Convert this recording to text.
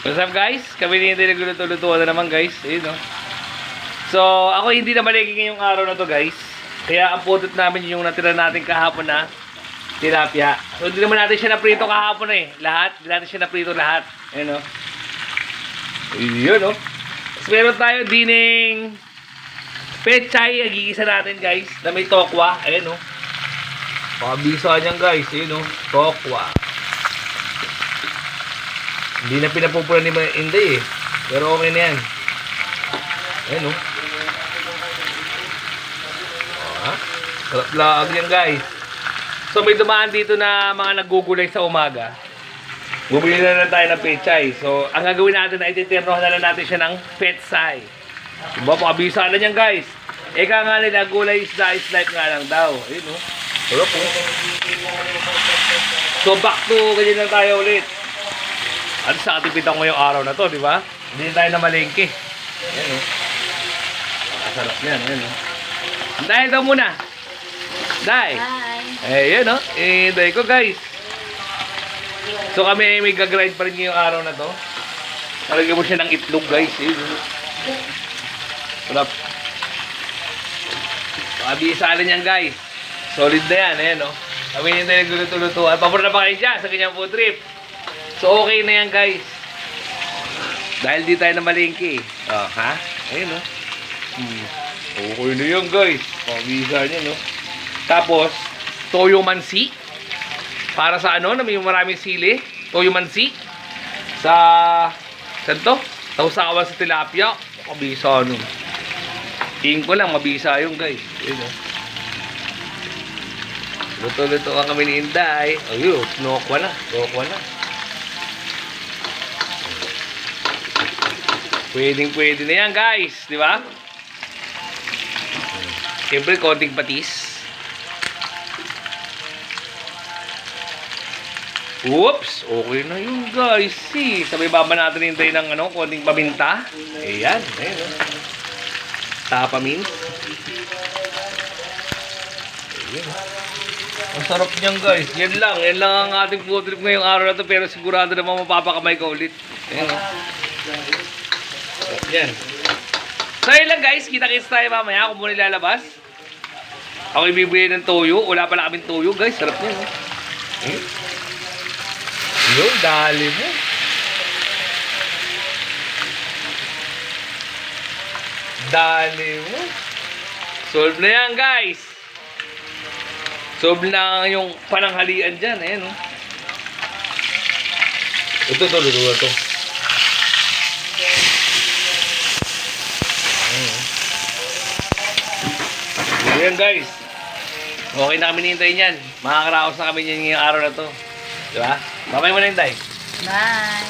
What's up guys? Kami din hindi nagluluto-lutuan na naman guys. Ayun no. So, ako hindi na maligi ngayong araw na to guys. Kaya ang putot namin yung natira natin kahapon na tilapia. So, hindi naman natin siya naprito kahapon eh. Lahat. Hindi natin siya naprito lahat. Ayun no. Ayun no. Tapos meron tayo dining pechay. Nagigisa natin guys. Na may tokwa. Ayun no. Pakabisa niyan guys. Ayun no. Tokwa. Hindi na pinapupulan ni Inday eh. Pero okay na yan. Ayan o. Sarap laag yan guys. So may dumaan dito na mga nagugulay sa umaga. Bumili na lang tayo ng pechay. So ang gagawin natin na ititirnohan na lang natin siya ng petsay. Diba? Pakabisa na yan guys. Eka nga nila, gulay isda is life nga lang daw. Ayun o. Sarap o. So back to ganyan lang tayo ulit. At sa atipitan ko yung araw na to, di ba? Hindi tayo na malengke. Ayan o. Masarap yan, ayan o. Dahil daw muna. Dahil. Hi. Eh, yan o. Eh, dahil ko guys. So kami may gagrind pa rin yung araw na to. Talagyan mo siya ng itlog guys. Ayan o. Sarap. Pakabisa na yan guys. Solid na yan, ayan o. Kami hindi tayo nagluluto-lutuan. Pabor na ba kayo dyan sa kanyang food trip? So, okay na yan, guys. Dahil di tayo na malingki. Oh, ha? Ayun, no? Okay na yan, guys. Pabisa niya, no? Tapos, toyo mansi. Para sa ano, na may maraming sili. Toyo mansi. Sa, saan to? Tausawan sa tilapia. Pabisa, no? Tingin ko lang, mabisa yung guys. Ayun, no? Luto-luto kami ni Inday. Ayun, sinokwa na. Sinokwa na. Pwede na yan guys, di ba? Siyempre, konting patis. Oops, okay na yun guys. See, sabay baba natin hintay ng ano, konting paminta. Ayan, ayan. Tapa mince. Ayan. Ang sarap niyan guys. Yan lang ang ating food trip ngayong araw na to. Pero sigurado naman mapapakamay ka ulit. Ayan o. Yan. So yun lang guys, kita-kits tayo mamaya kung muna ilalabas. Ako ibibigay ng toyo. Wala pala kaming toyo guys, sarap niya. Yun, dali mo. Dali mo. Solve na yan guys. Solve na yung pananghalian dyan. Ayan o. Ito. Ayan guys. Okay na kami nihintayin yan. Makakaraos na kami ngayong araw na to. Diba? Babay mo na hintay. Bye.